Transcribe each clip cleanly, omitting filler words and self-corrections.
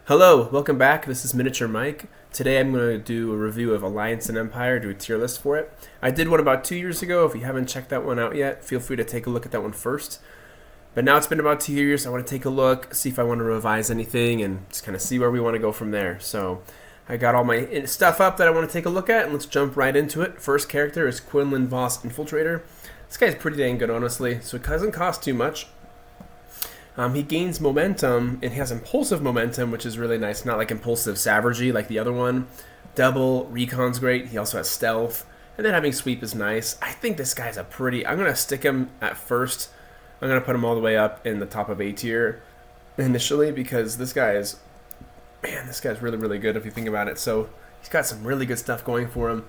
Hello, welcome back. This is Miniature Mike. Today I'm going to do a review of Alliance and Empire, do a tier list for it. I did one about 2 years ago. If you haven't checked that one out yet, feel free to take a look at that one first. But now it's been about 2 years. I want to take a look, see if I want to revise anything, and just kind of see where we want to go from there. So I got all my stuff up that I want to take a look at, and let's jump right into it. First character is Quinlan Voss Infiltrator. This guy's pretty dang good, honestly, so it doesn't cost too much. He gains momentum, and he has impulsive momentum, which is really nice. Not like impulsive savagery like the other one. Double, recon's great. He also has stealth. And then having sweep is nice. I think this guy's a pretty... I'm going to stick him at first. I'm going to put him all the way up in the top of A tier initially because this guy is... Man, this guy's really, really good if you think about it. So he's got some really good stuff going for him.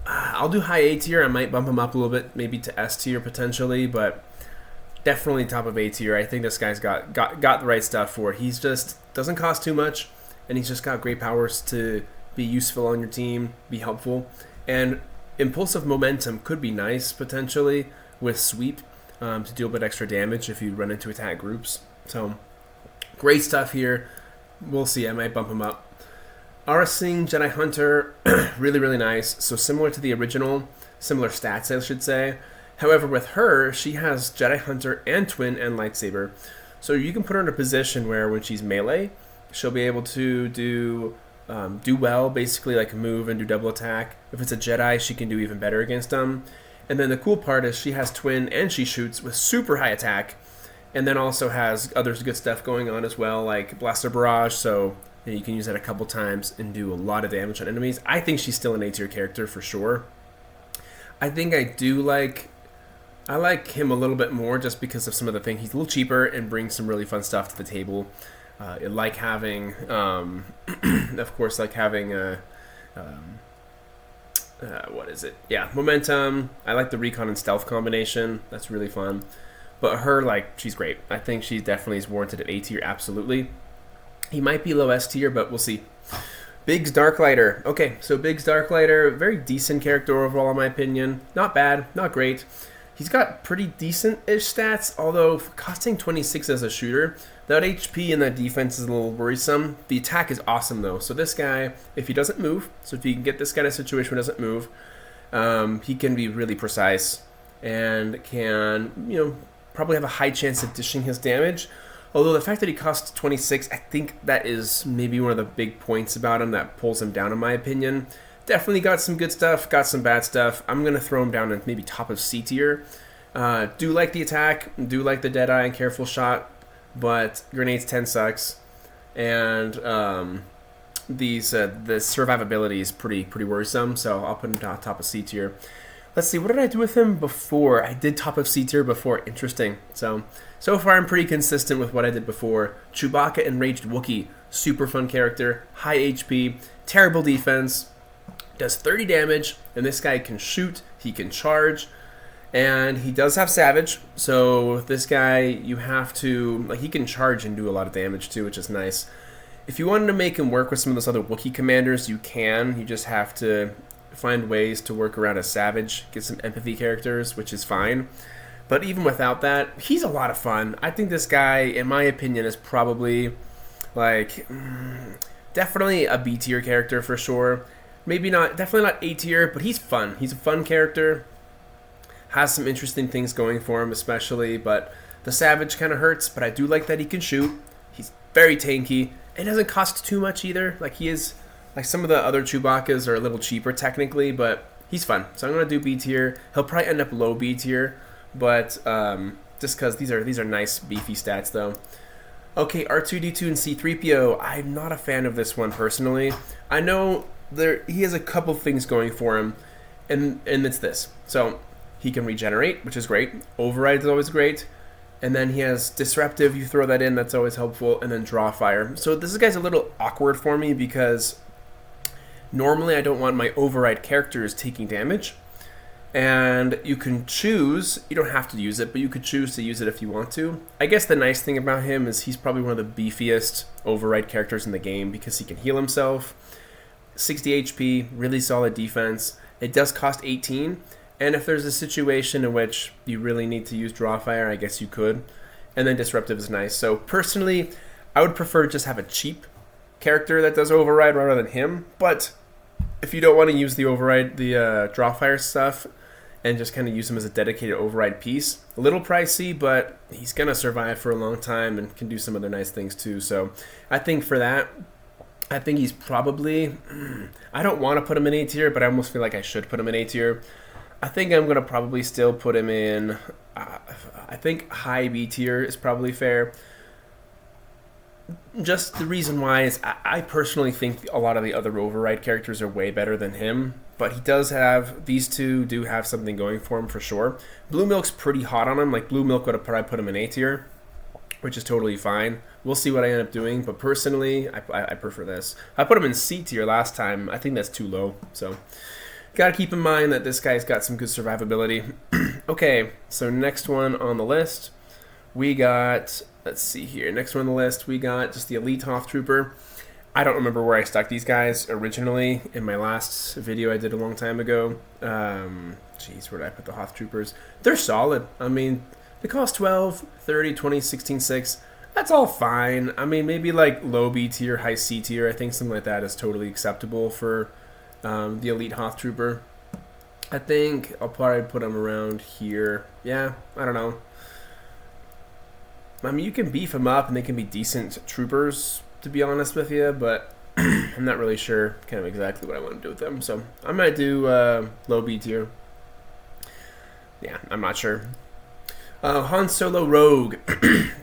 I'll do high A tier. I might bump him up a little bit, maybe to S tier potentially, but... Definitely top of A tier. I think this guy's got the right stuff for it. He's just doesn't cost too much, and he's just got great powers to be useful on your team, be helpful, and impulsive momentum could be nice potentially with sweep to deal a bit extra damage if you run into attack groups. So great stuff here. We'll see. I might bump him up. Arasing Jedi Hunter, really nice. So similar to the original, similar stats I should say. However, with her, she has Jedi Hunter and Twin and Lightsaber. So you can put her in a position where when she's melee, she'll be able to do well, basically like move and do double attack. If it's a Jedi, she can do even better against them. And then the cool part is she has Twin and she shoots with super high attack. And then also has other good stuff going on as well, like Blaster Barrage. So you can use that a couple times and do a lot of damage on enemies. I think she's still an A tier character for sure. I think I like him a little bit more just because of some of the things. He's a little cheaper and brings some really fun stuff to the table. Like having, of course, like having, what is it? Yeah, momentum. I like the recon and stealth combination. That's really fun. But her, like, she's great. I think she definitely is warranted at A tier, absolutely. He might be low S tier, but we'll see. Biggs Darklighter. Okay, so Biggs Darklighter, very decent character overall in my opinion. Not bad, not great. He's got pretty decent-ish stats, although costing 26 as a shooter, that HP and that defense is a little worrisome. The attack is awesome, though. So this guy, if he doesn't move, so if you can get this kind of situation where he doesn't move, he can be really precise and can, probably have a high chance of dishing his damage. Although the fact that he costs 26, I think that is maybe one of the big points about him that pulls him down, in my opinion. Definitely got some good stuff, got some bad stuff. I'm going to throw him down at maybe top of C tier. Do like the attack, do like the Deadeye and Careful Shot, but Grenades 10 sucks. And the survivability is pretty worrisome, so I'll put him down top of C tier. Let's see, what did I do with him before? I did top of C tier before. Interesting. So far I'm pretty consistent with what I did before. Chewbacca Enraged Wookiee, super fun character, high HP, terrible defense. Does 30 damage, and this guy can shoot, he can charge, and he does have Savage, so this guy, you have to, he can charge and do a lot of damage too, which is nice. If you wanted to make him work with some of those other Wookiee commanders, you can. You just have to find ways to work around a Savage, get some empathy characters, which is fine. But even without that, he's a lot of fun. I think this guy, in my opinion, is probably, definitely a B tier character for sure. Maybe not, definitely not A tier, but he's fun. He's a fun character. Has some interesting things going for him, especially, but the Savage kind of hurts, but I do like that he can shoot. He's very tanky. It doesn't cost too much either. He is, some of the other Chewbacca's are a little cheaper technically, but he's fun. So I'm going to do B tier. He'll probably end up low B tier, but just because these are nice, beefy stats, though. Okay, R2-D2 and C-3PO. I'm not a fan of this one, personally. I know... he has a couple things going for him, and it's this. So he can regenerate, which is great. Override is always great. And then he has Disruptive, you throw that in, that's always helpful. And then Draw Fire. So this guy's a little awkward for me because normally I don't want my Override characters taking damage. And you can choose, you don't have to use it, but you could choose to use it if you want to. I guess the nice thing about him is he's probably one of the beefiest Override characters in the game because he can heal himself. 60 HP, really solid defense. It does cost 18, and if there's a situation in which you really need to use Draw Fire, I guess you could. And then Disruptive is nice. So personally, I would prefer to just have a cheap character that does override rather than him. But if you don't want to use the override, the draw fire stuff, and just kind of use him as a dedicated override piece, a little pricey, but he's gonna survive for a long time and can do some other nice things too. So I think for that, I think he's probably, I don't want to put him in A tier, but I almost feel like I should put him in A tier. I think I'm gonna probably still put him in, I think high B tier is probably fair. Just the reason why is I personally think a lot of the other override characters are way better than him, but he does have, these two do have something going for him for sure. Blue Milk's pretty hot on him. Like Blue Milk would have probably put him in A tier, which is totally fine. We'll see what I end up doing, but personally, I prefer this. I put him in C tier last time. I think that's too low, so gotta keep in mind that this guy's got some good survivability. Okay, so next one on the list, we got, let's see here, next one on the list, we got just the Elite Hoth Trooper. I don't remember where I stuck these guys originally in my last video I did a long time ago. Jeez, where did I put the Hoth Troopers? They're solid. I mean, they cost 12, 30, 20, 16, 6. That's all fine. I mean, maybe like low B tier, high C tier. I think something like that is totally acceptable for the Elite Hoth Trooper. I think I'll probably put them around here. Yeah, I don't know. I mean, you can beef them up and they can be decent troopers, to be honest with you, but I'm not really sure kind of exactly what I want to do with them. So I might do low B tier. Yeah, I'm not sure. Han Solo Rogue.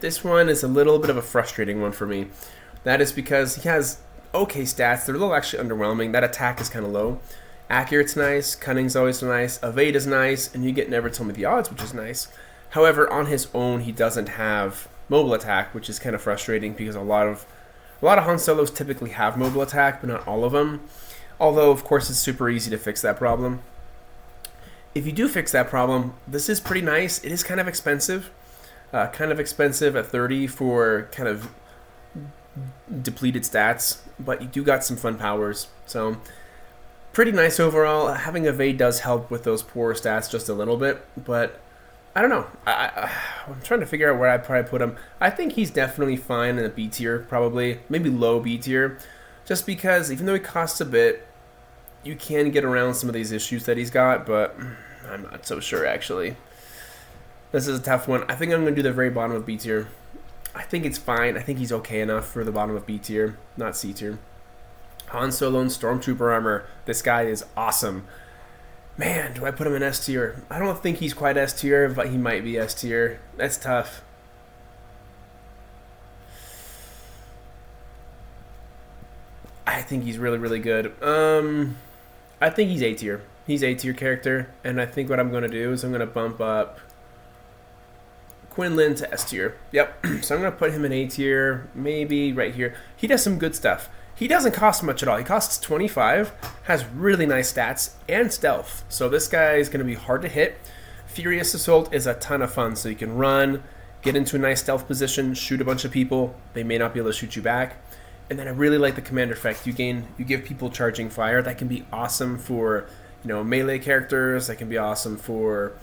This one is a little bit of a frustrating one for me. That is because he has okay stats. They're a little actually underwhelming. That attack is kind of low. Accurate's nice. Cunning's always nice. Evade is nice. And you get Never Tell Me the Odds, which is nice. However, on his own, he doesn't have mobile attack, which is kind of frustrating because a lot of Han Solos typically have mobile attack, but not all of them. Although, of course, it's super easy to fix that problem. If you do fix that problem, this is pretty nice. It is kind of expensive. At 30 for kind of depleted stats, but you do got some fun powers. So, pretty nice overall. Having evade does help with those poor stats just a little bit, but I don't know. I'm trying to figure out where I'd probably put him. I think he's definitely fine in a B tier, probably. Maybe low B tier. Just because, even though he costs a bit, you can get around some of these issues that he's got, but I'm not so sure, actually. This is a tough one. I think I'm going to do the very bottom of B tier. I think it's fine. I think he's okay enough for the bottom of B tier, not C tier. Han Solo and Stormtrooper armor. This guy is awesome. Man, do I put him in S tier? I don't think he's quite S tier, but he might be S tier. That's tough. I think he's really, really good. I think he's A tier. He's A tier character, and I think what I'm going to do is I'm going to bump up Quinlan to S tier. Yep. So I'm going to put him in A tier, maybe right here. He does some good stuff. He doesn't cost much at all. He costs 25, has really nice stats, and stealth. So this guy is going to be hard to hit. Furious Assault is a ton of fun. So you can run, get into a nice stealth position, shoot a bunch of people. They may not be able to shoot you back. And then I really like the commander effect. You give people charging fire. That can be awesome for, melee characters. That can be awesome for.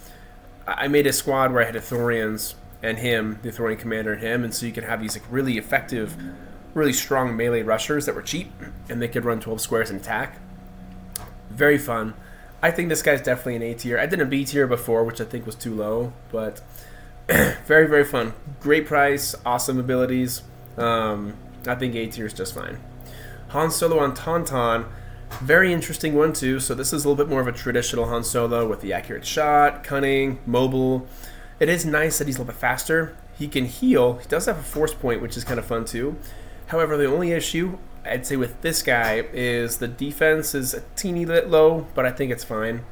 I made a squad where I had Ithorians and him, the Ithorian commander and him, and so you can have these like really effective, really strong melee rushers that were cheap, and they could run 12 squares and attack. Very fun. I think this guy's definitely an A tier. I did a B tier before, which I think was too low, but very, very fun. Great price, awesome abilities. I think A tier is just fine. Han Solo on Tauntaun, very interesting one too. So this is a little bit more of a traditional Han Solo with the accurate shot, cunning, mobile. It is nice that he's a little bit faster. He can heal. He does have a force point, which is kind of fun too. However, the only issue I'd say with this guy is the defense is a teeny bit low, but I think it's fine.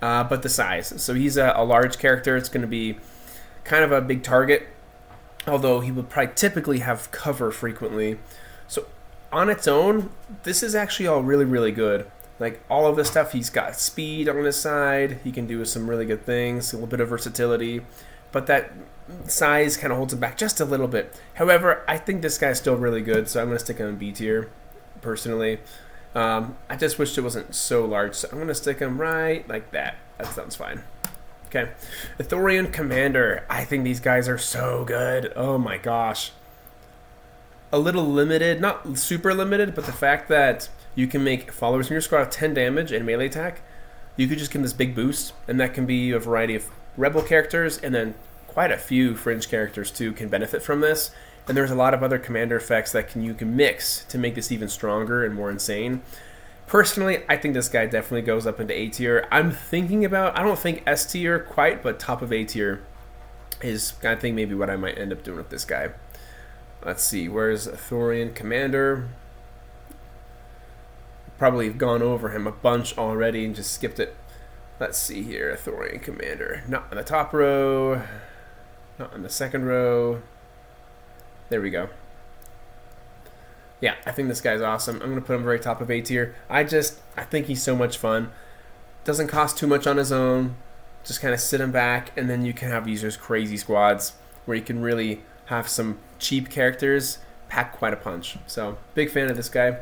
But the size. So he's a large character. It's going to be kind of a big target, although he would probably typically have cover frequently. So on its own, this is actually all really, really good. Like all of this stuff, he's got speed on his side. He can do some really good things, a little bit of versatility. But that size kind of holds him back just a little bit. However, I think this guy's still really good, so I'm going to stick him in B tier, personally. I just wished it wasn't so large, so I'm going to stick him right like that. That sounds fine. Okay. Ithorian Commander. I think these guys are so good. Oh my gosh. a little limited, not super limited, but the fact that you can make followers in your squad of 10 damage and melee attack, you could just give them this big boost, and that can be a variety of rebel characters, and then quite a few fringe characters too can benefit from this. And there's a lot of other commander effects that you can mix to make this even stronger and more insane. Personally, I think this guy definitely goes up into A tier. I'm thinking about, I don't think S tier quite, but top of A tier is, I think, maybe what I might end up doing with this guy. Let's see, where's Thorian Commander? Probably gone over him a bunch already and just skipped it. Let's see here, Thorian Commander. Not on the top row, not on the second row. There we go. Yeah, I think this guy's awesome. I'm going to put him very top of A tier. I think he's so much fun. Doesn't cost too much on his own. Just kind of sit him back, and then you can have these crazy squads where you can really have some cheap characters pack quite a punch. So, big fan of this guy.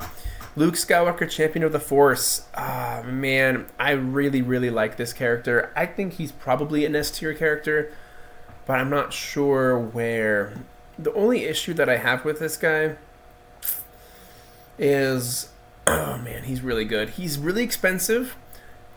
Luke Skywalker, Champion of the Force. Ah, man, I really, really like this character. I think he's probably an S tier character, but I'm not sure where. The only issue that I have with this guy is, oh man, he's really good. He's really expensive,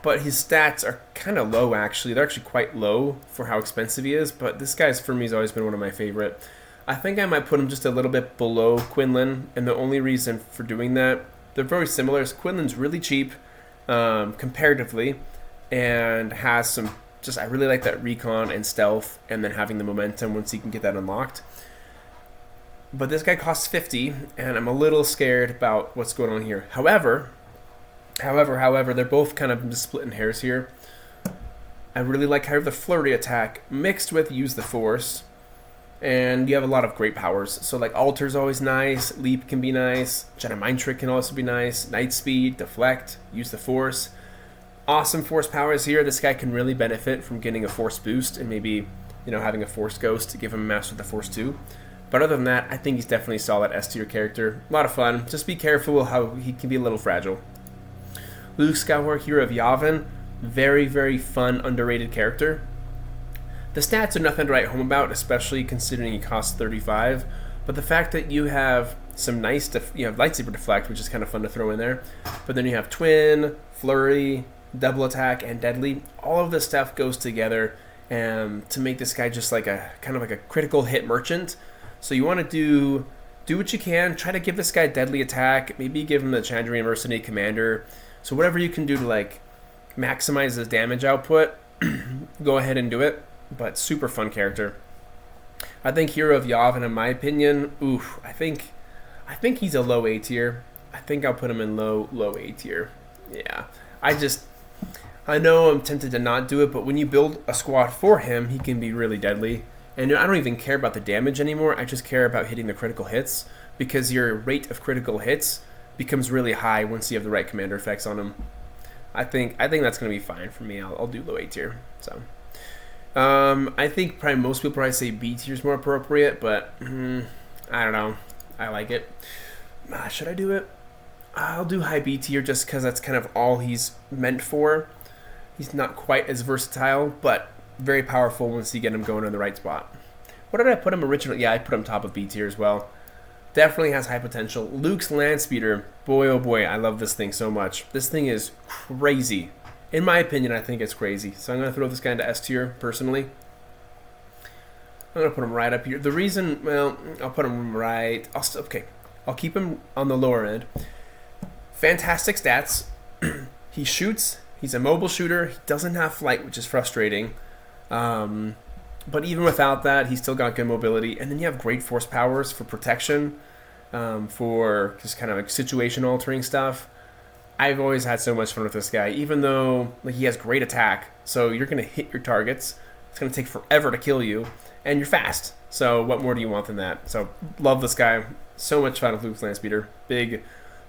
but his stats are kind of low, actually. They're actually quite low for how expensive he is, but this guy's, for me, has always been one of my favorite. I think I might put him just a little bit below Quinlan, and the only reason for doing that, they're very similar. Quinlan's really cheap, comparatively, and has some, I really like that recon and stealth, and then having the momentum once you can get that unlocked. But this guy costs 50, and I'm a little scared about what's going on here. However, they're both kind of splitting hairs here. I really like how you have the flurry attack mixed with use the force, and you have a lot of great powers. So like Alter's always nice, Leap can be nice, Jedi Mind Trick can also be nice, Night Speed, Deflect, use the force. Awesome force powers here. This guy can really benefit from getting a force boost and maybe, having a force ghost to give him a master of the force too. But other than that, I think he's definitely a solid S tier character. A lot of fun. Just be careful how he can be a little fragile. Luke Skywalker, Hero of Yavin. Very, very fun, underrated character. The stats are nothing to write home about, especially considering he costs 35. But the fact that you have some nice, you have Lightsaber Deflect, which is kind of fun to throw in there. But then you have Twin, Flurry, Double Attack, and Deadly. All of this stuff goes together to make this guy just like a kind of like a critical hit merchant. So you want to do what you can. Try to give this guy Deadly Attack. Maybe give him the Chandrian Mercenary Commander. So whatever you can do to like maximize his damage output, go ahead and do it. But super fun character. I think Hero of Yavin, in my opinion, I think he's a low A tier. I think I'll put him in low A tier. Yeah. I know I'm tempted to not do it, but when you build a squad for him, he can be really deadly. And I don't even care about the damage anymore. I just care about hitting the critical hits, because your rate of critical hits becomes really high once you have the right commander effects on him. I think that's going to be fine for me. I'll do low A tier. So, I think probably most people probably say B tier is more appropriate, but I don't know. I like it. Should I do it? I'll do high B tier just because that's kind of all he's meant for. He's not quite as versatile, but very powerful once you get him going in the right spot. What did I put him originally? Yeah, I put him top of B tier as well. Definitely has high potential. Luke's Landspeeder. Boy, oh boy, I love this thing so much. This thing is crazy. In my opinion, I think it's crazy. So I'm going to throw this guy into S tier, personally. I'm going to put him right up here. The reason, well, I'll put him right... I'll keep him on the lower end. Fantastic stats. He shoots. He's a mobile shooter. He doesn't have flight, which is frustrating. But even without that, he's still got good mobility. And then you have great force powers for protection, for just kind of like situation altering stuff. I've always had so much fun with this guy, even though like he has great attack. So you're going to hit your targets. It's going to take forever to kill you, and you're fast. So what more do you want than that? So love this guy. So much fun with Luke's Landspeeder. Big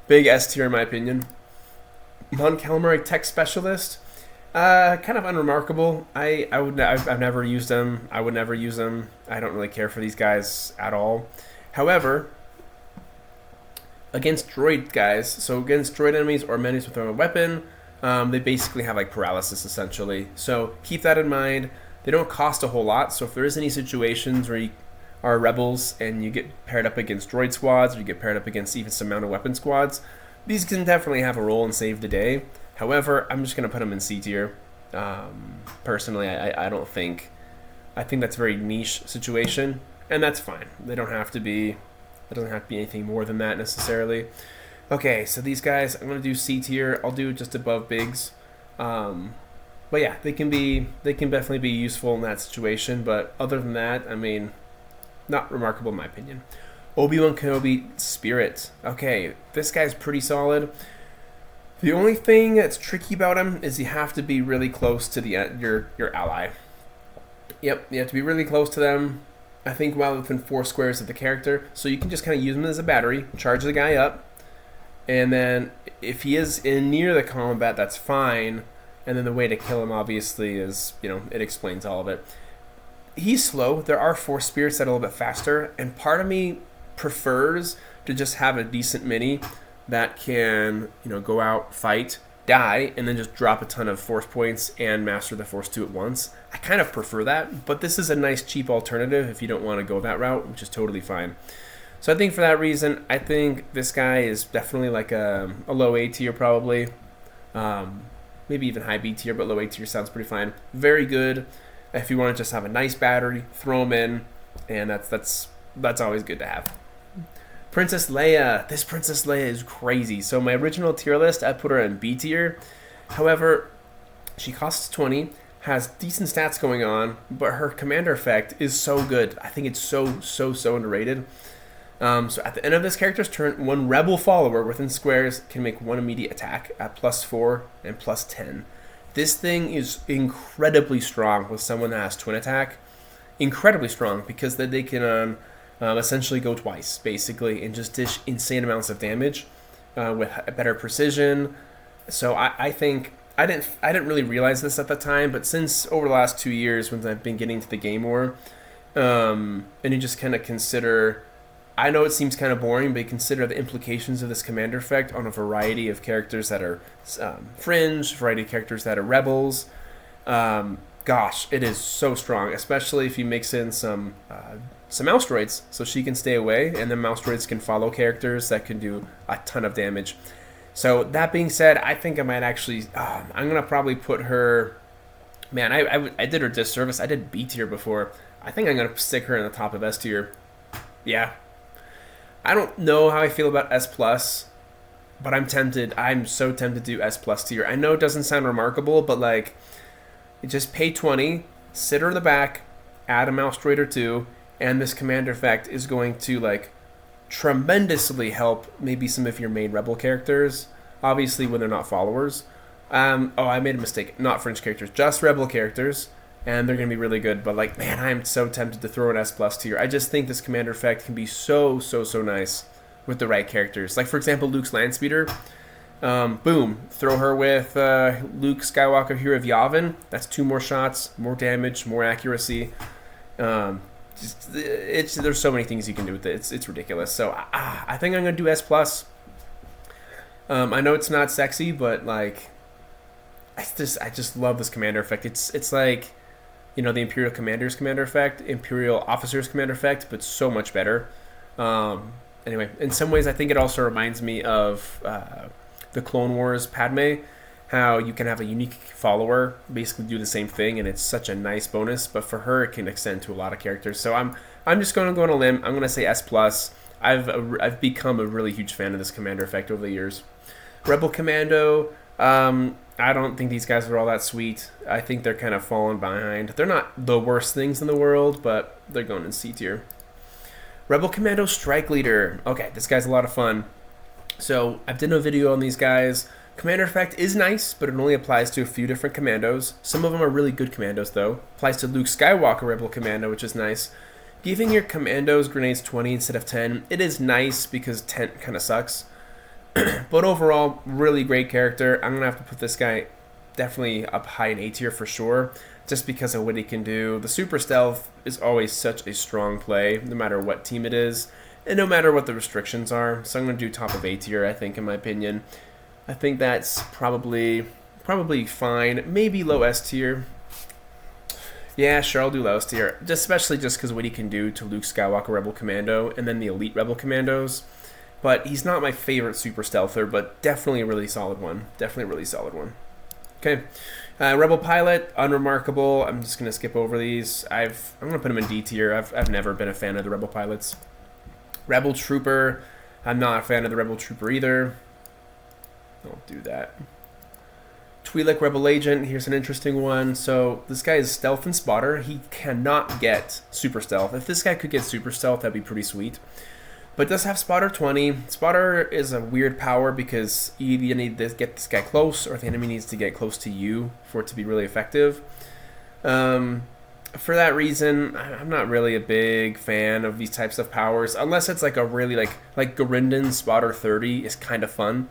S tier in my opinion. Mon Calamari Tech Specialist. Kind of unremarkable. I've never used them. I would never use them. I don't really care for these guys at all. However, against droid guys, so against droid enemies or enemies with their own weapon, they basically have like paralysis essentially. So keep that in mind. They don't cost a whole lot. So if there is any situations are rebels and you get paired up against droid squads, or you get paired up against even some mounted weapon squads, these can definitely have a role and save the day. However, I'm just going to put them in C tier. Personally, I don't think... I think that's a very niche situation, and that's fine. They don't have to be... It doesn't have to be anything more than that necessarily. Okay, so these guys, I'm going to do C tier. I'll do it just above Biggs. But yeah, they can definitely be useful in that situation. But other than that, I mean, not remarkable in my opinion. Obi-Wan Kenobi Spirit. Okay, this guy's pretty solid. The only thing that's tricky about him is you have to be really close to your ally. Yep, you have to be really close to them. I think well within 4 squares of the character, so you can just kind of use him as a battery, charge the guy up, and then if he is in near the combat, that's fine. And then the way to kill him, obviously, is, you know, it explains all of it. He's slow. There are Force Spirits that are a little bit faster, and part of me prefers to just have a decent mini that can, you know, go out, fight, die, and then just drop a ton of Force points and master the Force 2 at once. I kind of prefer that, but this is a nice cheap alternative if you don't want to go that route, which is totally fine. So I think for that reason, I think this guy is definitely like a low A tier probably. Maybe even high B tier, but low A tier sounds pretty fine. Very good if you want to just have a nice battery, throw him in, and that's always good to have. Princess Leia. This Princess Leia is crazy. So my original tier list, I put her in B tier. However, she costs 20, has decent stats going on, but her commander effect is so good. I think it's so underrated. So at the end of this character's turn, one rebel follower within squares can make one immediate attack at +4 and +10. This thing is incredibly strong with someone that has twin attack. Incredibly strong because then they can essentially go twice, basically, and just dish insane amounts of damage with better precision. So I think I didn't really realize this at the time, but since over the last 2 years when I've been getting to the game more, and you just kind of consider, I know it seems kind of boring, but you consider the implications of this commander effect on a variety of characters that are fringe, variety of characters that are rebels. Gosh, it is so strong, especially if you mix in some mouse droids, so she can stay away, and then mouse droids can follow characters that can do a ton of damage. So that being said, I think I might actually, I'm going to probably put her, man, I did her disservice. I did B tier before. I think I'm going to stick her in the top of S tier. Yeah. I don't know how I feel about S+, but I'm tempted. I'm so tempted to do S+ tier. I know it doesn't sound remarkable, but like, just pay 20, sit her in the back, add a mouse droid or 2, and this commander effect is going to like tremendously help maybe some of your main rebel characters, obviously when they're not followers. I made a mistake. Not French characters, just rebel characters, and they're going to be really good. But like, man, I'm so tempted to throw an S+ tier. I just think this commander effect can be so nice with the right characters. Like, for example, Luke's Landspeeder. Boom, throw her with Luke Skywalker, Hero of Yavin. That's 2 more shots, more damage, more accuracy. There's so many things you can do with it. It's ridiculous. So I think I'm gonna do S+. I know it's not sexy, but like, I just love this commander effect. It's like, you know, the Imperial Commander's commander effect, Imperial Officer's commander effect, but so much better. Anyway, in some ways, I think it also reminds me of the Clone Wars Padme, how you can have a unique follower basically do the same thing, and it's such a nice bonus. But for her, it can extend to a lot of characters. So I'm just going to go on a limb. I'm going to say S+. I've become a really huge fan of this commander effect over the years. Rebel Commando. I don't think these guys are all that sweet. I think they're kind of falling behind. They're not the worst things in the world, but they're going in C tier. Rebel Commando Strike Leader. Okay, this guy's a lot of fun. So I've done a video on these guys. Commander effect is nice, but it only applies to a few different commandos. Some of them are really good commandos, though. Applies to Luke Skywalker Rebel Commando, which is nice. Giving your commandos grenades 20 instead of 10, it is nice because 10 kind of sucks. But overall, really great character. I'm going to have to put this guy definitely up high in A tier for sure, just because of what he can do. The super stealth is always such a strong play, no matter what team it is, and no matter what the restrictions are. So I'm going to do top of A tier, I think, in my opinion. I think that's probably fine. Maybe low S tier. Yeah, sure, I'll do lowest tier. Especially just because what he can do to Luke Skywalker Rebel Commando and then the Elite Rebel Commandos. But he's not my favorite super stealther, but definitely a really solid one. Definitely a really solid one. Okay. Rebel Pilot, unremarkable. I'm just going to skip over these. I'm going to put him in D tier. I've never been a fan of the Rebel Pilots. Rebel Trooper, I'm not a fan of the Rebel Trooper either. I'll do that. Twi'lek Rebel Agent, here's an interesting one. So this guy is stealth and spotter. He cannot get super stealth. If this guy could get super stealth, that'd be pretty sweet. But does have spotter 20. Spotter is a weird power because you either need to get this guy close or the enemy needs to get close to you for it to be really effective. For that reason, I'm not really a big fan of these types of powers unless it's like a really like Garindan's spotter 30 is kind of fun.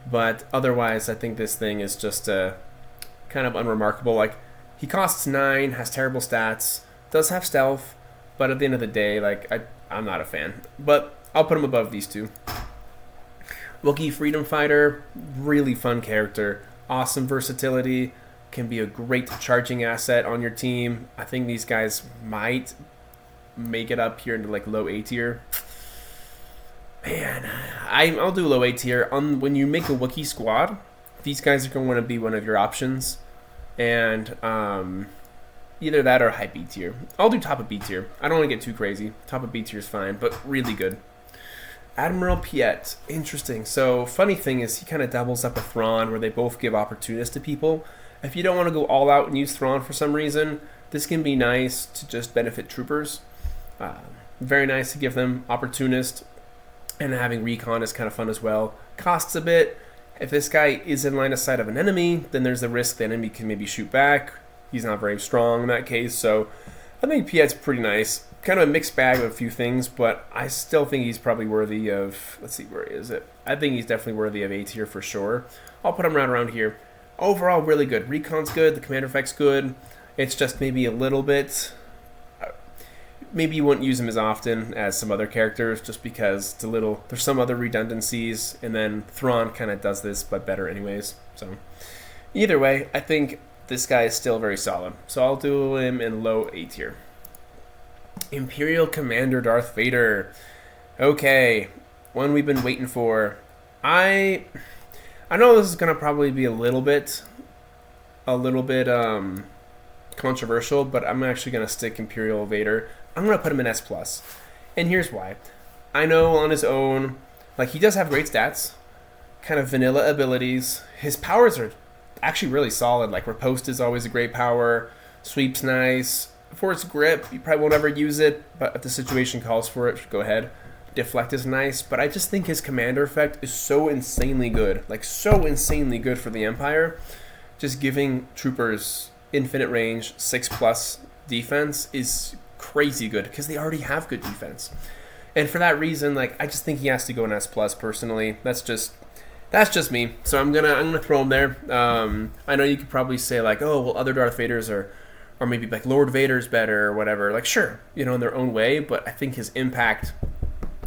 But otherwise, I think this thing is just kind of unremarkable. Like, he costs 9, has terrible stats, does have stealth, but at the end of the day, like, I'm not a fan. But I'll put him above these two. Wookiee Freedom Fighter, really fun character, awesome versatility, can be a great charging asset on your team. I think these guys might make it up here into like low A tier. Man, I'll do low A tier. When you make a Wookiee squad, these guys are going to want to be one of your options. And either that or high B tier. I'll do top of B tier. I don't want to get too crazy. Top of B tier is fine, but really good. Admiral Piet, interesting. So funny thing is he kind of doubles up with Thrawn where they both give opportunists to people. If you don't want to go all out and use Thrawn for some reason, this can be nice to just benefit troopers. Very nice to give them opportunist. And having recon is kind of fun as well. Costs a bit. If this guy is in line of sight of an enemy, then there's a risk the enemy can maybe shoot back. He's not very strong in that case, so I think Piet's pretty nice. Kind of a mixed bag of a few things, but I still think he's probably worthy of, let's see, where is it? I think he's definitely worthy of A tier for sure. I'll put him around here. Overall, really good. Recon's good, the commander effect's good. It's just maybe a little bit... Maybe you wouldn't use him as often as some other characters just because there's some other redundancies, and then Thrawn kind of does this, but better anyways. So either way, I think this guy is still very solid. So I'll do him in low A tier. Imperial Commander Darth Vader. Okay, one we've been waiting for. I know this is gonna probably be a little bit controversial, but I'm actually gonna stick Imperial Vader. I'm going to put him in S+. And here's why. I know on his own, like, he does have great stats, kind of vanilla abilities. His powers are actually really solid. Like, Riposte is always a great power. Sweep's nice. Force Grip, you probably won't ever use it, but if the situation calls for it, go ahead. Deflect is nice, but I just think his commander effect is so insanely good. Like, so insanely good for the Empire. Just giving troopers infinite range, 6+ defense is crazy good because they already have good defense, and for that reason, like, I just think he has to go in S+ personally. That's just me. So I'm gonna throw him there. I know you could probably say like, oh well, other Darth Vaders are, or maybe like Lord Vader's better or whatever. Like, sure, you know, in their own way, but I think his impact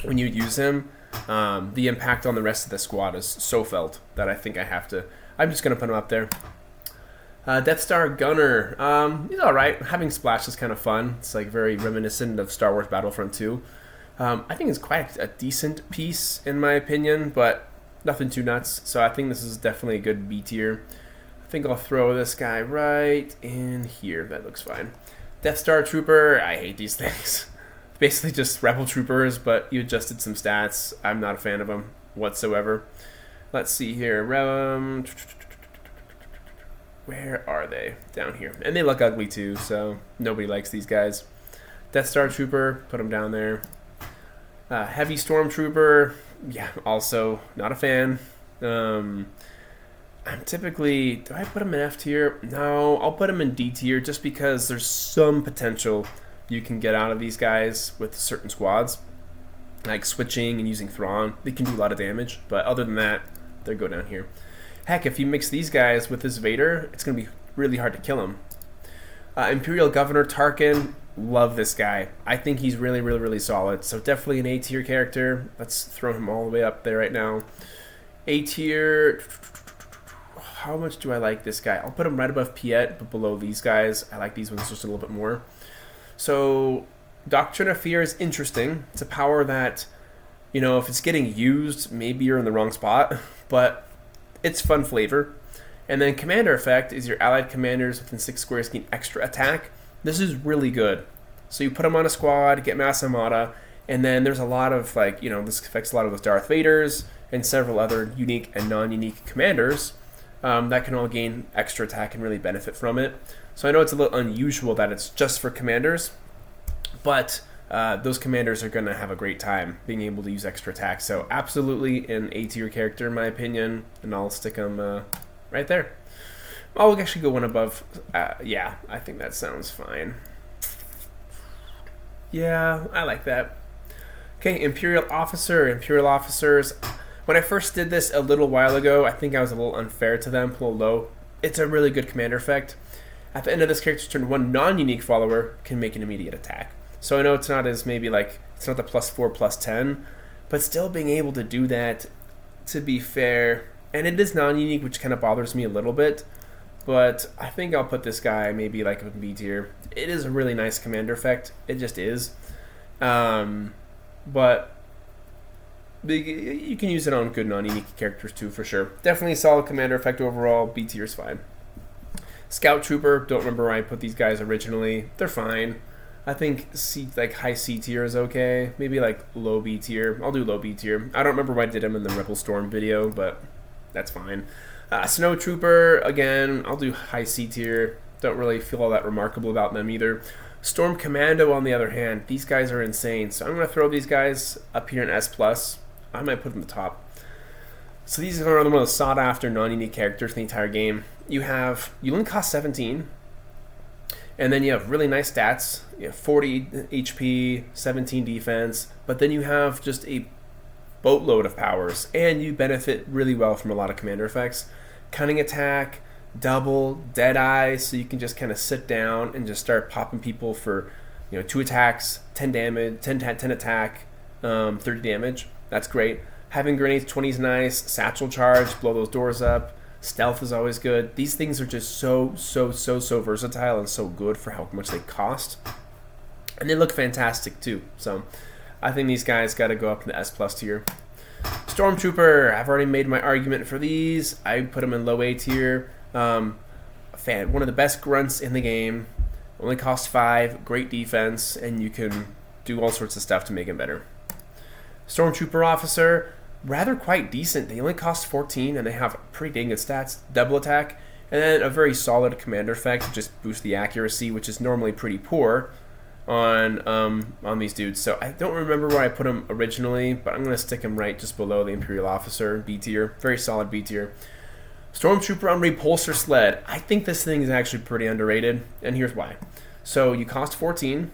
when you use him, the impact on the rest of the squad is so felt that I think I'm just gonna put him up there. Death Star Gunner, he's alright. Having Splash is kind of fun. It's like very reminiscent of Star Wars Battlefront 2. I think it's quite a decent piece in my opinion, but nothing too nuts. So I think this is definitely a good B tier. I think I'll throw this guy right in here. That looks fine. Death Star Trooper, I hate these things. Basically just Rebel Troopers, but you adjusted some stats. I'm not a fan of them whatsoever. Let's see here. Where are they? Down here. And they look ugly too, so nobody likes these guys. Death Star Trooper, put him down there. Heavy Stormtrooper, yeah, also not a fan. I'm typically, do I put him in F tier? No, I'll put him in D tier just because there's some potential you can get out of these guys with certain squads. Like switching and using Thrawn, they can do a lot of damage, but other than that, they go down here. Heck, if you mix these guys with this Vader, it's going to be really hard to kill him. Imperial Governor Tarkin, love this guy. I think he's really, really, really solid. So definitely an A tier character. Let's throw him all the way up there right now. A tier. how much do I like this guy? I'll put him right above Piet, but below these guys. I like these ones just a little bit more. So Doctrine of Fear is interesting. It's a power that, you know, if it's getting used, maybe you're in the wrong spot, but it's fun flavor. And then Commander Effect is your allied commanders within 6 squares gain extra attack. This is really good. So you put them on a squad, get Mass Armada, and then there's a lot of, like, you know, this affects a lot of those Darth Vaders and several other unique and non-unique commanders that can all gain extra attack and really benefit from it. So I know it's a little unusual that it's just for commanders, but those commanders are going to have a great time being able to use extra attack. So absolutely an A tier character in my opinion, and I'll stick them right there. I'll actually go one above. Yeah, I think that sounds fine. Yeah, I like that. Okay, Imperial Officer. Imperial Officers. When I first did this a little while ago, I think I was a little unfair to them, a little low. It's a really good commander effect. At the end of this character's turn, one non-unique follower can make an immediate attack. So I know it's not as maybe like, it's not the +4, +10, but still being able to do that, to be fair, and it is non-unique, which kind of bothers me a little bit, but I think I'll put this guy maybe like a B tier. It is a really nice commander effect. It just is. But you can use it on good non-unique characters too, for sure. Definitely a solid commander effect overall. B tier is fine. Scout Trooper, don't remember where I put these guys originally. They're fine. I think high C tier is okay. Maybe like low B tier. I'll do low B tier. I don't remember why I did them in the Rebel Storm video, but that's fine. Snow Trooper, again, I'll do high C tier. Don't really feel all that remarkable about them either. Storm Commando, on the other hand, these guys are insane. So I'm going to throw these guys up here in S+. I might put them at the top. So these are one of the most sought after non-unique characters in the entire game. You only cost 17. And then you have really nice stats. You have 40 HP, 17 defense. But then you have just a boatload of powers. And you benefit really well from a lot of commander effects. Cunning Attack, Double, Deadeye, so you can just kind of sit down and just start popping people for, 2 attacks, 10 damage, 10 attack, 30 damage. That's great. Having grenades 20 is nice. Satchel Charge, blow those doors up. Stealth is always good. These things are just so versatile and so good for how much they cost. And they look fantastic too. So I think these guys got to go up in the S+ tier. Stormtrooper, I've already made my argument for these. I put them in low A tier. One of the best grunts in the game. Only cost 5, great defense, and you can do all sorts of stuff to make him better. Stormtrooper Officer, rather quite decent. They only cost 14, and they have pretty dang good stats. Double attack, and then a very solid commander effect to just boost the accuracy, which is normally pretty poor on these dudes. So I don't remember where I put them originally, but I'm going to stick them right just below the Imperial Officer, B tier. Very solid B tier. Stormtrooper on Repulsor Sled. I think this thing is actually pretty underrated, and here's why. So you cost 14.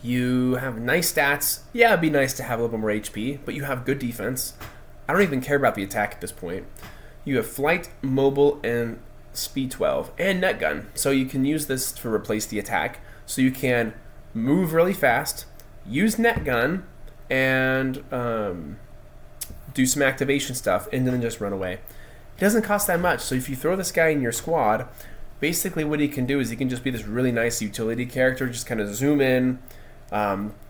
You have nice stats. Yeah, it'd be nice to have a little bit more HP, but you have good defense. I don't even care about the attack at this point. You have flight, mobile, and speed 12, and net gun. So you can use this to replace the attack. So you can move really fast, use net gun, and do some activation stuff, and then just run away. It doesn't cost that much. So if you throw this guy in your squad, basically what he can do is he can just be this really nice utility character, just kind of zoom in,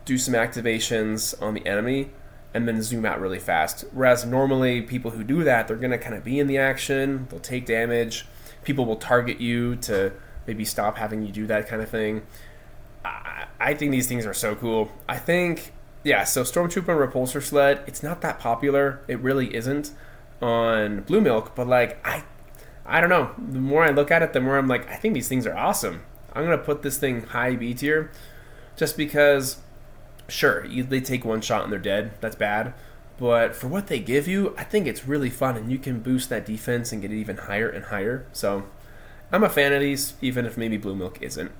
do some activations on the enemy, and then zoom out really fast. Whereas normally people who do that, they're going to kind of be in the action, they'll take damage, people will target you to maybe stop having you do that kind of thing. I think these things are so cool. I think, yeah, so Stormtrooper and Repulsor Sled, it's not that popular. It really isn't on Blue Milk, but like, I don't know. The more I look at it, the more I'm like, I think these things are awesome. I'm going to put this thing high B tier just because, sure, they take one shot and they're dead. That's bad. But for what they give you, I think it's really fun, and you can boost that defense and get it even higher and higher. So I'm a fan of these, even if maybe Blue Milk isn't.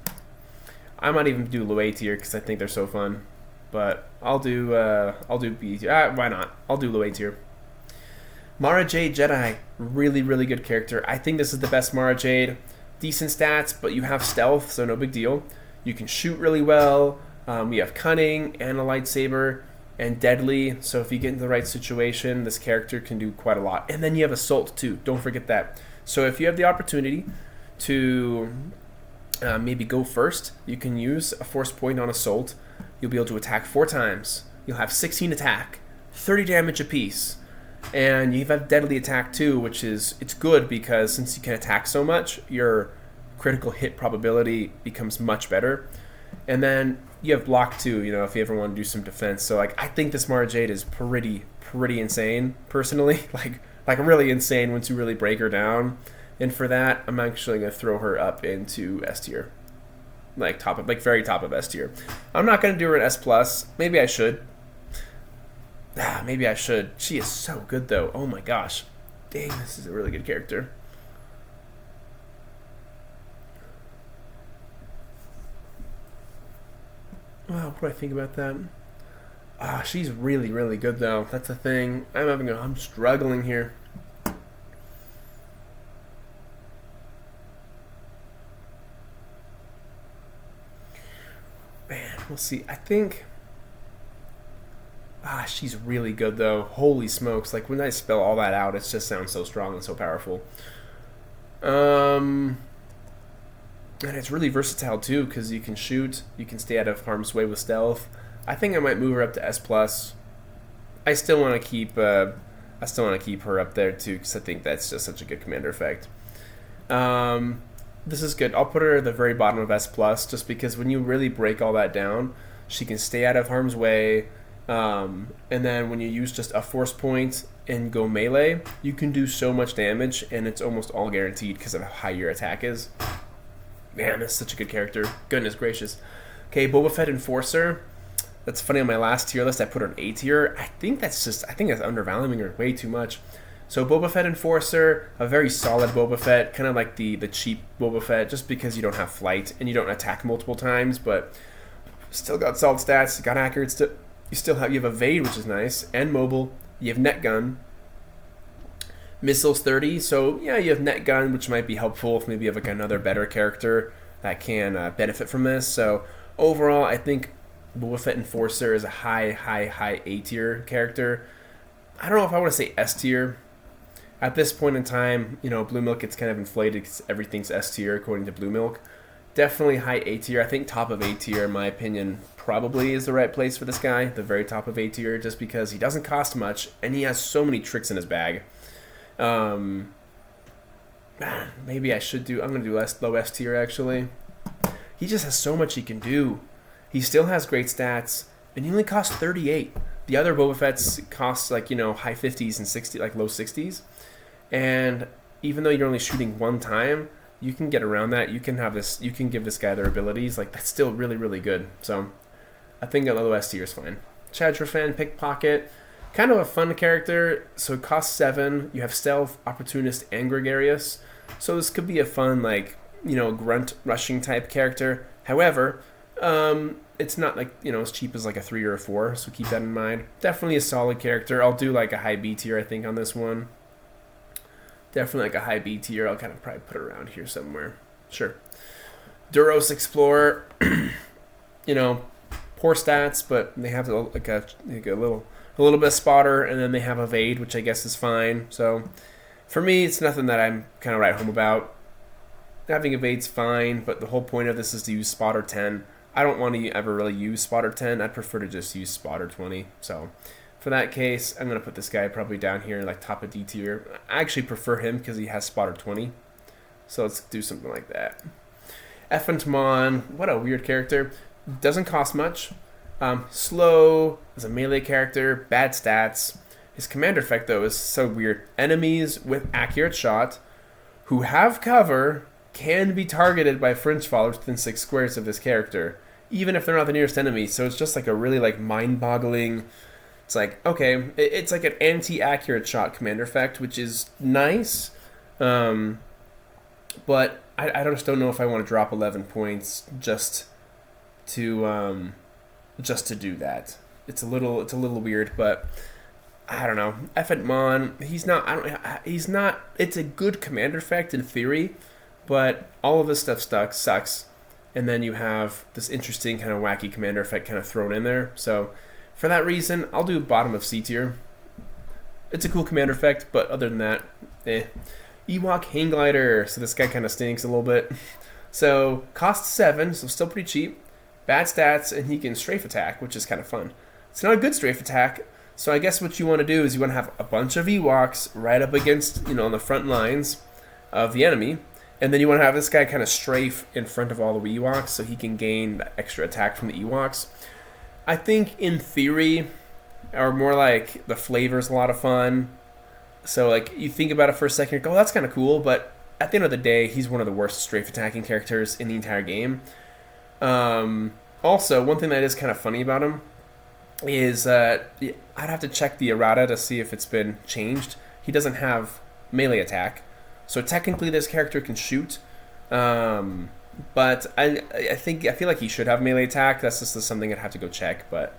I might even do low A tier because I think they're so fun. But I'll do B tier. Why not? I'll do low A tier. Mara Jade Jedi, really, really good character. I think this is the best Mara Jade. Decent stats, but you have stealth, so no big deal. You can shoot really well. You have cunning and a lightsaber. and deadly. So if you get into the right situation, this character can do quite a lot. And then you have assault too. Don't forget that. So if you have the opportunity to maybe go first, you can use a force point on assault. You'll be able to attack 4 times. You'll have 16 attack, 30 damage apiece. And you have deadly attack too, which is, it's good because since you can attack so much, your critical hit probability becomes much better. And then you have block too, you know, if you ever want to do some defense. So like, I think this Mara Jade is pretty insane personally, like really insane once you really break her down. And for that, I'm actually gonna throw her up into S tier, like very top of S tier. I'm not gonna do her in S plus. Maybe I should. Maybe I should. She is so good though. Oh my gosh, dang, this is a really good character. Wow, what do I think about that? She's really good though. That's the thing. I'm struggling here. Man, we'll see. I think she's really good though. Holy smokes. Like when I spell all that out, it just sounds so strong and so powerful. And it's really versatile too, because you can shoot, you can stay out of harm's way with stealth. I think I might move her up to S plus. I still want to keep her up there too, because I think that's just such a good commander effect. This is good. I'll put her at the very bottom of S plus, just because when you really break all that down, she can stay out of harm's way. And then when you use just a force point and go melee, you can do so much damage, and it's almost all guaranteed because of how high your attack is. Man, that's such a good character. Goodness gracious. Okay, Boba Fett Enforcer. That's funny, on my last tier list I put her in A tier. I think that's undervaluing her way too much. So Boba Fett Enforcer, a very solid Boba Fett, kind of like the cheap Boba Fett, just because you don't have flight and you don't attack multiple times, but still got solid stats, got accurate, you have evade, which is nice, and mobile. You have net gun, missiles 30. So yeah, you have net gun, which might be helpful if maybe you have like another better character that can benefit from this. So overall, I think Boba Fett Enforcer is a high A tier character. I don't know if I want to say S tier. At this point in time, you know, Blue Milk gets kind of inflated because everything's S tier according to Blue Milk. Definitely high A tier. I think top of A tier, in my opinion, probably is the right place for this guy. The very top of A tier, just because he doesn't cost much and he has so many tricks in his bag. Maybe I should do. I'm gonna do low S tier actually. He just has so much he can do. He still has great stats, and he only costs 38. The other Boba Fett's cost like, you know, high 50s and 60, like low 60s. And even though you're only shooting one time, you can get around that. You can have this. You can give this guy their abilities. Like that's still really good. So I think a low S tier is fine. Chad Trefan, Pickpocket, kind of a fun character. So it costs 7. You have stealth, opportunist, and gregarious. So this could be a fun, like, you know, grunt rushing type character. However, it's not like, you know, as cheap as like a 3 or a 4. So keep that in mind. Definitely a solid character. I'll do like a high B tier, I think, on this one. Definitely like a high B tier. I'll kind of probably put it around here somewhere. Sure. Duros Explorer, you know, poor stats, but they have like a little bit of spotter, and then they have evade, which I guess is fine. So for me, it's nothing that I'm kind of right home about. Having evade's fine, but the whole point of this is to use spotter 10. I don't want to ever really use spotter 10. I'd prefer to just use spotter 20. So for that case, I'm going to put this guy probably down here, like top of D tier. I actually prefer him because he has spotter 20. So let's do something like that. Effantamon, what a weird character. Doesn't cost much. Slow, is a melee character, bad stats. His commander effect, though, is so weird. Enemies with accurate shot who have cover can be targeted by fringe followers within 6 squares of this character, even if they're not the nearest enemy. So it's just like a really like mind-boggling. It's like, okay, it's like an anti-accurate shot commander effect, which is nice, but I just don't know if I want to drop 11 points just to do that. It's a little weird, but I don't know. Effantamon, he's not. It's a good commander effect in theory, but all of this stuff sucks. And then you have this interesting kind of wacky commander effect kind of thrown in there. So For that reason, I'll do bottom of C tier. It's a cool commander effect, but other than that, eh. Ewok Hang Glider. So this guy kind of stinks a little bit. So costs 7, so still pretty cheap. Bad stats, and he can strafe attack, which is kind of fun. It's not a good strafe attack, so I guess what you want to do is you want to have a bunch of Ewoks right up against, on the front lines of the enemy, and then you want to have this guy kind of strafe in front of all the Ewoks so he can gain the extra attack from the Ewoks. I think in theory, or more like the flavor's a lot of fun. So like you think about it for a second, you go, oh, that's kind of cool, but at the end of the day, he's one of the worst strafe attacking characters in the entire game. Also, one thing that is kind of funny about him is I'd have to check the errata to see if it's been changed. He doesn't have melee attack, so technically this character can shoot, but I feel like he should have melee attack. That's just something I'd have to go check, but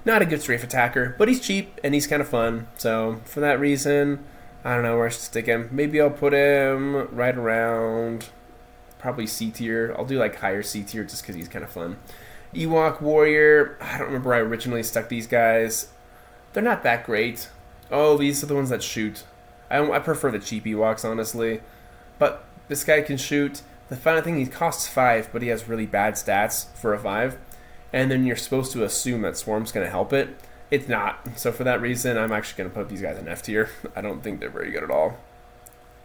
not a good strafe attacker. But he's cheap and he's kind of fun, so for that reason, I don't know where I should stick him. Maybe I'll put him right around probably C tier. I'll do like higher C tier just because he's kind of fun. Ewok Warrior, I don't remember where I originally stuck these guys. They're not that great. Oh, these are the ones that shoot. I prefer the cheap Ewoks, honestly. But this guy can shoot. The final thing, he costs 5, but he has really bad stats for a 5. And then you're supposed to assume that Swarm's going to help it. It's not. So for that reason, I'm actually going to put these guys in F tier. I don't think they're very good at all.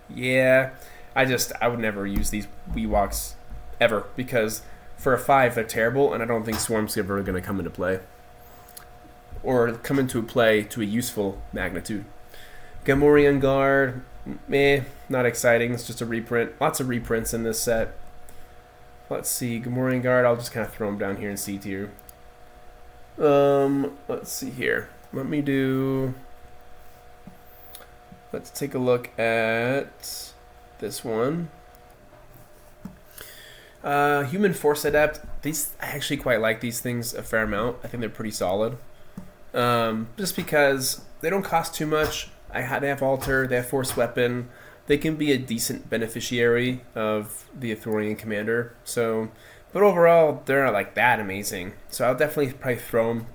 Yeah, I would never use these Ewoks ever because for a 5, they're terrible, and I don't think Swarm's ever going to come into play. Or come into play to a useful magnitude. Gamorrean Guard, not exciting. It's just a reprint. Lots of reprints in this set. Let's see, Gamorrean Guard, I'll just kind of throw him down here in C tier. Let's see here. Let's take a look at this one. Human Force Adept. I actually quite like these things a fair amount. I think they're pretty solid. Just because they don't cost too much. They have Alter, they have Force Weapon. They can be a decent beneficiary of the Ithorian commander. But overall, they're not like that amazing. So I'll definitely probably throw them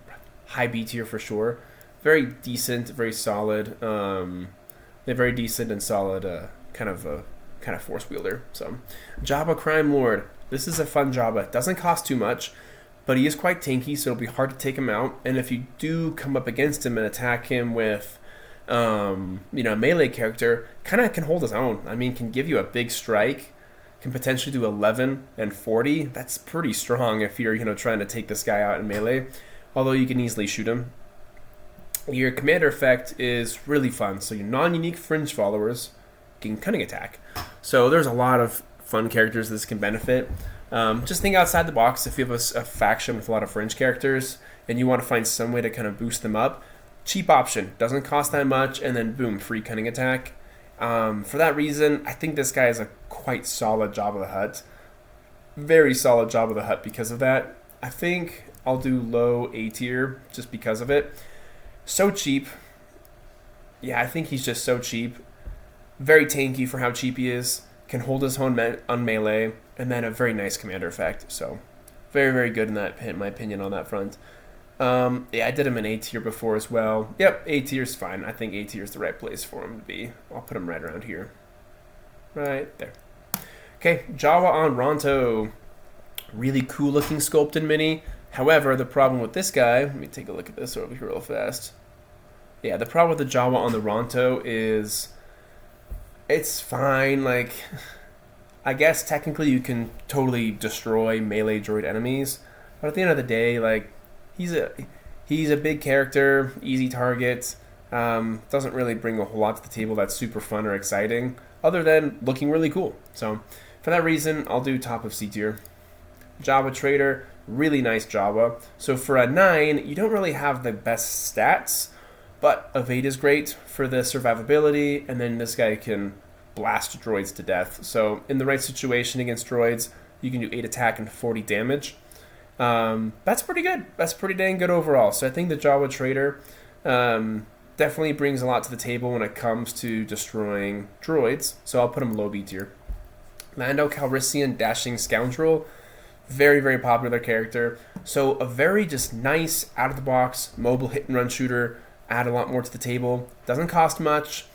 high B tier for sure. Very decent, very solid. They're very decent and solid. Kind of force wielder. So Jabba Crime Lord. This is a fun Jabba. Doesn't cost too much, but he is quite tanky, so it'll be hard to take him out. And if you do come up against him and attack him with a melee character, kind of can hold his own. I mean, can give you a big strike, can potentially do 11 and 40. That's pretty strong if you're trying to take this guy out in melee, although you can easily shoot him. Your commander effect is really fun. So your non-unique fringe followers can cunning attack. So there's a lot of fun characters this can benefit. Just think outside the box. If you have a faction with a lot of fringe characters and you want to find some way to kind of boost them up, cheap option, doesn't cost that much, and then boom, free cunning attack. For that reason, I think this guy is a quite solid Jabba the Hutt. Very solid Jabba the Hutt because of that. I think I'll do low A tier just because of it. So cheap. Yeah, I think he's just so cheap. Very tanky for how cheap he is. Can hold his own on melee, and then a very nice commander effect. So very, very good in my opinion on that front. Yeah, I did him in A tier before as well. Yep, A tier is fine. I think A tier is the right place for him to be. I'll put him right around here. Right there. Okay, Jawa on Ronto. Really cool looking sculpted mini. However, the problem with this guy, let me take a look at this over here real fast. Yeah, the problem with the Jawa on the Ronto is it's fine. Like, I guess technically you can totally destroy melee droid enemies, but at the end of the day, like, he's a big character, easy target, doesn't really bring a whole lot to the table that's super fun or exciting, other than looking really cool. So for that reason, I'll do top of C tier. Jabba Trader, really nice Jabba. So for a 9, you don't really have the best stats, but evade is great for the survivability, and then this guy can blast droids to death. So in the right situation against droids, you can do 8 attack and 40 damage. That's pretty good. That's pretty dang good overall. So I think the Jawa Trader definitely brings a lot to the table when it comes to destroying droids. So I'll put him low B tier. Lando Calrissian, Dashing Scoundrel. Very, very popular character. So a very just nice, out-of-the-box, mobile hit-and-run shooter, add a lot more to the table. Doesn't cost much.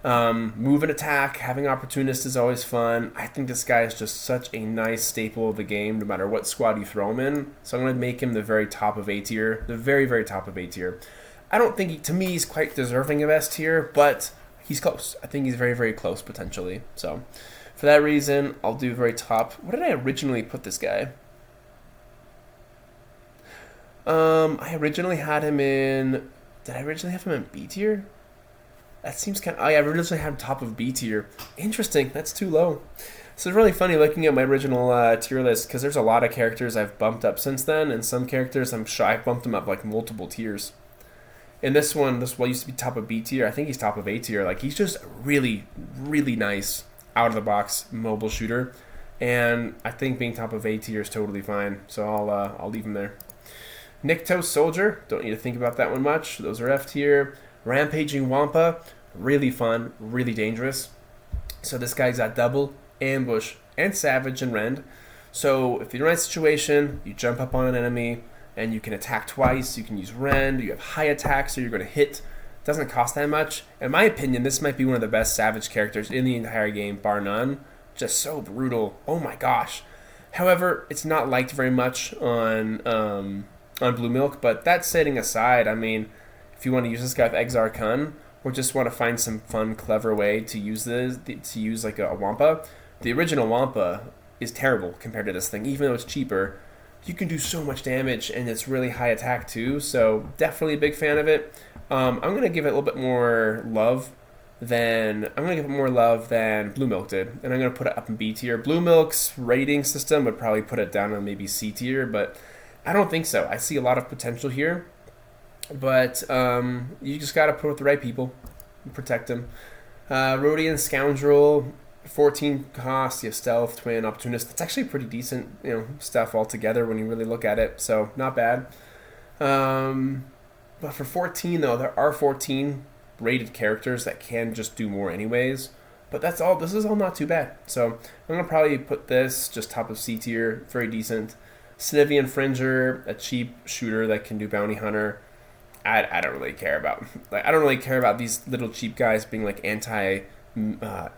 Move and attack, having opportunist is always fun. I think this guy is just such a nice staple of the game, no matter what squad you throw him in. So I'm going to make him the very top of A tier, the very, very top of A tier. I don't think, to me, he's quite deserving of S tier, but he's close. I think he's very, very close, potentially. So for that reason, I'll do very top. What did I originally put this guy? I originally had him in... Did I originally have him in B tier? That seems kind of... Oh, yeah, I originally had him top of B tier. Interesting. That's too low. So it's really funny looking at my original tier list, because there's a lot of characters I've bumped up since then, and some characters I'm sure I've bumped them up like multiple tiers. In this one used to be top of B tier. I think he's top of A tier. Like, he's just a really, really nice out-of-the-box mobile shooter, and I think being top of A tier is totally fine, so I'll leave him there. Nikto Soldier, don't need to think about that one much. Those are F tier. Rampaging Wampa, really fun, really dangerous. So this guy's got double, ambush, and savage and rend. So if you're in the right situation, you jump up on an enemy, and you can attack twice, you can use rend, you have high attack, so you're going to hit. Doesn't cost that much. In my opinion, this might be one of the best savage characters in the entire game, bar none. Just so brutal. Oh my gosh. However, it's not liked very much on Blue Milk, but that setting aside, I mean, if you want to use this guy with Exar Kun, or just want to find some fun, clever way to use this, to use like a Wampa, the original Wampa is terrible compared to this thing. Even though it's cheaper, you can do so much damage, and it's really high attack too, so definitely a big fan of it. I'm going to give it a little bit more love than Blue Milk did, and I'm going to put it up in B tier. Blue Milk's rating system would probably put it down on maybe C tier, but I don't think so. I see a lot of potential here, but you just got to put with the right people and protect them. Rhodian Scoundrel, 14 cost, you have Stealth, Twin, Opportunist. That's actually pretty decent, stuff altogether when you really look at it, so not bad. But for 14, though, there are 14 rated characters that can just do more anyways. But that's all. This is all not too bad. So I'm going to probably put this just top of C tier, very decent. Snivian Fringer, a cheap shooter that can do Bounty Hunter. I don't really care about. I don't really care about these little cheap guys being like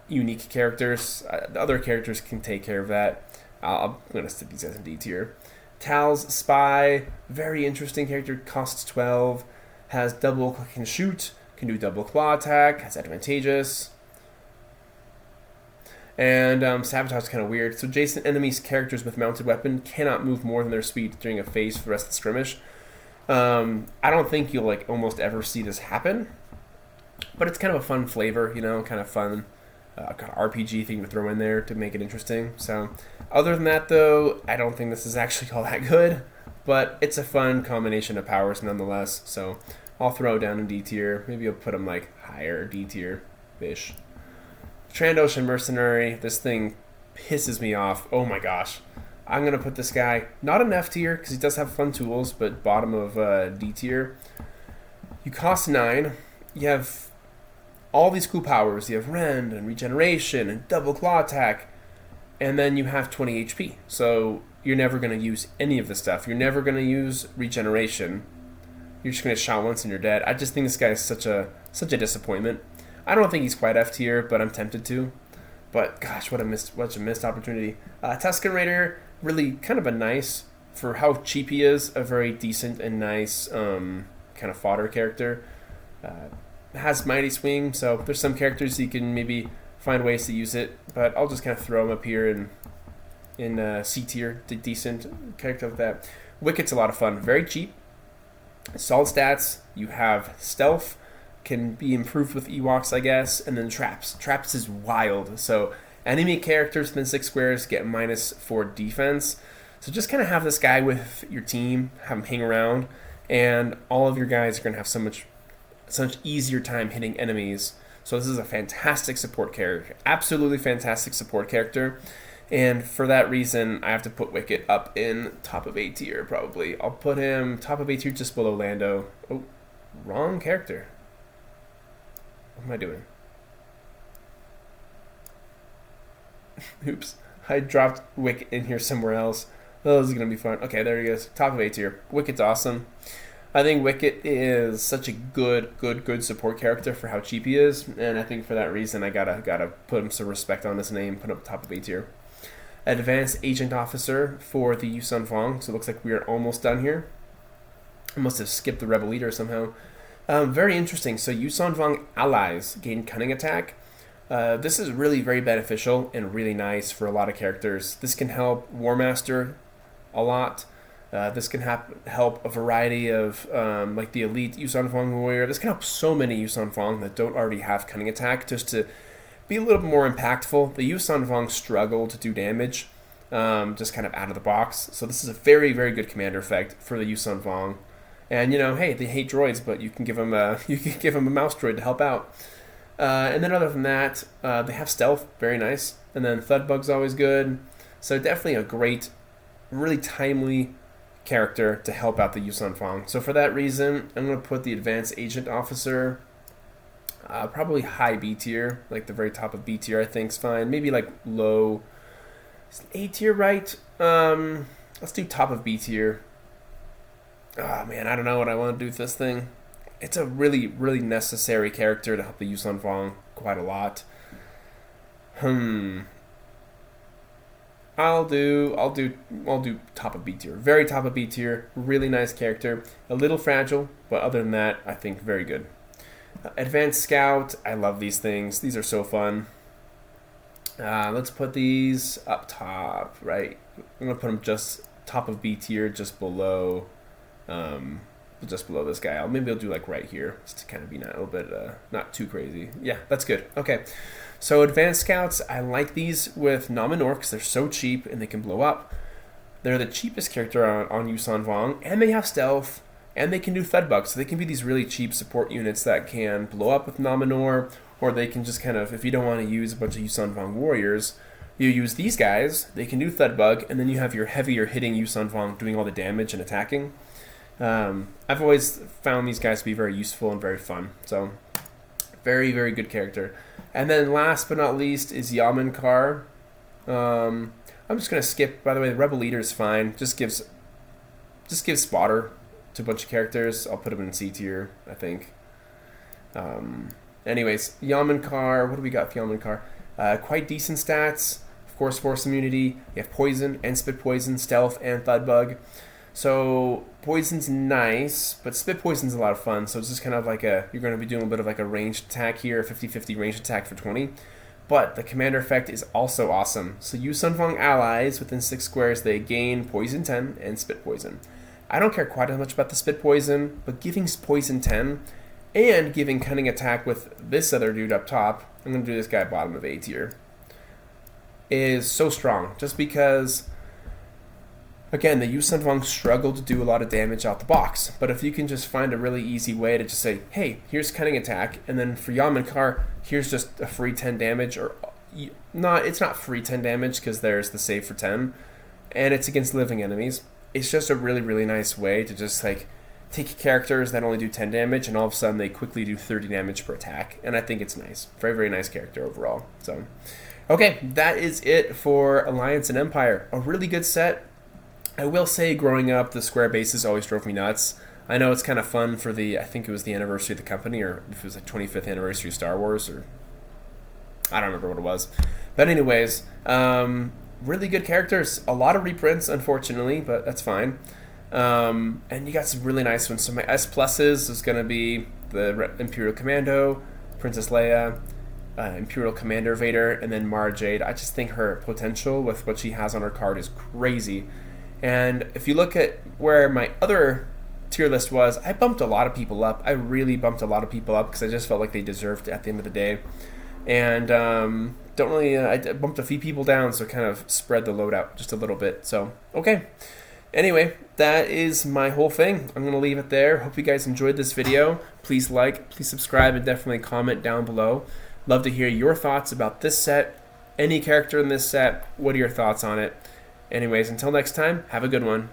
unique characters. The other characters can take care of that. I'm going to stick these guys in D tier. Tal's Spy, very interesting character, costs 12, has double click and shoot, can do double claw attack, has advantageous. And Sabotage is kind of weird. So adjacent enemies' characters with mounted weapon cannot move more than their speed during a phase for the rest of the skirmish. I don't think you'll like almost ever see this happen, but it's kind of a fun flavor, kind of fun kind of RPG thing to throw in there to make it interesting. So other than that, though, I don't think this is actually all that good, but it's a fun combination of powers nonetheless. So I'll throw it down in D tier. Maybe I'll put them like higher D tier-ish. Trandoshan Mercenary, this thing pisses me off. Oh my gosh. I'm going to put this guy not in F tier because he does have fun tools, but bottom of D tier. You cost 9. You have all these cool powers. You have Rend and Regeneration and Double Claw Attack. And then you have 20 HP. So you're never going to use any of this stuff. You're never going to use Regeneration. You're just going to shot once and you're dead. I just think this guy is such a disappointment. I don't think he's quite F tier, but I'm tempted to. But gosh, what a missed opportunity. Tusken Raider, really kind of a nice, for how cheap he is, a very decent and nice kind of fodder character. Has Mighty Swing, so there's some characters you can maybe find ways to use it, but I'll just kind of throw him up here in C tier, decent character like that. Wicket's a lot of fun, very cheap. Solid stats, you have Stealth, can be improved with Ewoks, I guess, and then Traps. Traps is wild, so enemy characters within 6 squares get -4 defense. So just kind of have this guy with your team, have him hang around, and all of your guys are going to have so much easier time hitting enemies. So this is a fantastic support character, absolutely fantastic support character. And for that reason, I have to put Wicket up in top of A tier, probably. I'll put him top of A tier just below Lando. Oh, wrong character. What am I doing? Oops. I dropped Wicket in here somewhere else. Oh, this is going to be fun. Okay, there he is. Top of A tier. Wicket's awesome. I think Wicket is such a good support character for how cheap he is, and I think for that reason I gotta put him some respect on his name, put him top of A tier. Advanced Agent Officer for the Yusun Fong, so it looks like we are almost done here. I must have skipped the Rebel Leader somehow. Very interesting. So Yusun Fong allies gain Cunning Attack. This is really very beneficial and really nice for a lot of characters. This can help War Master a lot. This can help a variety of, like the Elite Yusun Fong Warrior. This can help so many Yusun Fong that don't already have Cunning Attack, just to be a little bit more impactful. The Yusun Fong struggle to do damage, just kind of out of the box. So this is a very good commander effect for the Yusun Fong. And you know, hey, they hate droids, but you can give them a mouse droid to help out. And then other than that, they have stealth, very nice. And then Thudbug's always good. So definitely a great, really timely character to help out the Yusun Fong. So for that reason, I'm going to put the Advanced Agent Officer probably high B tier, like the very top of B tier I think is fine. Maybe like low A tier, right? Let's do top of B tier. Oh man, I don't know what I want to do with this thing. It's a really necessary character to help the Yusun Fong quite a lot. I'll do top of B tier. Very top of B tier. Really nice character. A little fragile, but other than that, I think very good. Advanced Scout. I love these things. These are so fun. Let's put these up top, right? I'm gonna put them just top of B tier, just below this guy. Maybe I'll do like right here, just to kind of be not a little bit not too crazy. Yeah, that's good. Okay. So Advanced Scouts, I like these with Nominor because they're so cheap and they can blow up. They're the cheapest character on Yusun Fong, and they have stealth, and they can do Thudbug, so they can be these really cheap support units that can blow up with Nominor, or they can just kind of, if you don't want to use a bunch of Yusun Fong warriors, you use these guys, they can do Thudbug, and then you have your heavier hitting Yusun Fong doing all the damage and attacking. I've always found these guys to be very useful and very fun, so very good character. And then last but not least is Yamankar. I'm just gonna skip. By the way, the Rebel Leader is fine. Just gives spotter to a bunch of characters. I'll put him in C tier, I think. Anyways, Yamankar. What do we got for Yamankar? Quite decent stats. Of course, force immunity. You have poison and spit poison, stealth and Thudbug. So poison's nice, but spit poison's a lot of fun. So it's just kind of like you're going to be doing a bit of like a ranged attack here, 50-50 ranged attack for 20. But the commander effect is also awesome. So Yusun Fong allies within 6 squares, they gain poison 10 and spit poison. I don't care quite as much about the spit poison, but giving poison 10 and giving cunning attack with this other dude up top, I'm going to do this guy bottom of A tier, is so strong. Just because, again, the Yusun Fong struggle to do a lot of damage out the box, but if you can just find a really easy way to just say, hey, here's Cunning Attack, and then for Yamankar, here's just a free 10 damage, or it's not free 10 damage because there's the save for 10, and it's against living enemies. It's just a really nice way to just like take characters that only do 10 damage, and all of a sudden they quickly do 30 damage per attack, and I think it's nice. Very nice character overall. So, okay, that is it for Alliance and Empire. A really good set. I will say, growing up, the square bases always drove me nuts. I know it's kind of fun for I think it was the anniversary of the company, or if it was like 25th anniversary of Star Wars, or I don't remember what it was. But anyways, really good characters. A lot of reprints, unfortunately, but that's fine. And you got some really nice ones. So my S pluses is going to be the Imperial Commando, Princess Leia, Imperial Commander Vader, and then Mara Jade. I just think her potential with what she has on her card is crazy. And if you look at where my other tier list was, I bumped a lot of people up. I really bumped a lot of people up because I just felt like they deserved it at the end of the day. And I bumped a few people down, so kind of spread the load out just a little bit. So, okay. Anyway, that is my whole thing. I'm going to leave it there. Hope you guys enjoyed this video. Please like, please subscribe, and definitely comment down below. Love to hear your thoughts about this set, any character in this set. What are your thoughts on it? Anyways, until next time, have a good one.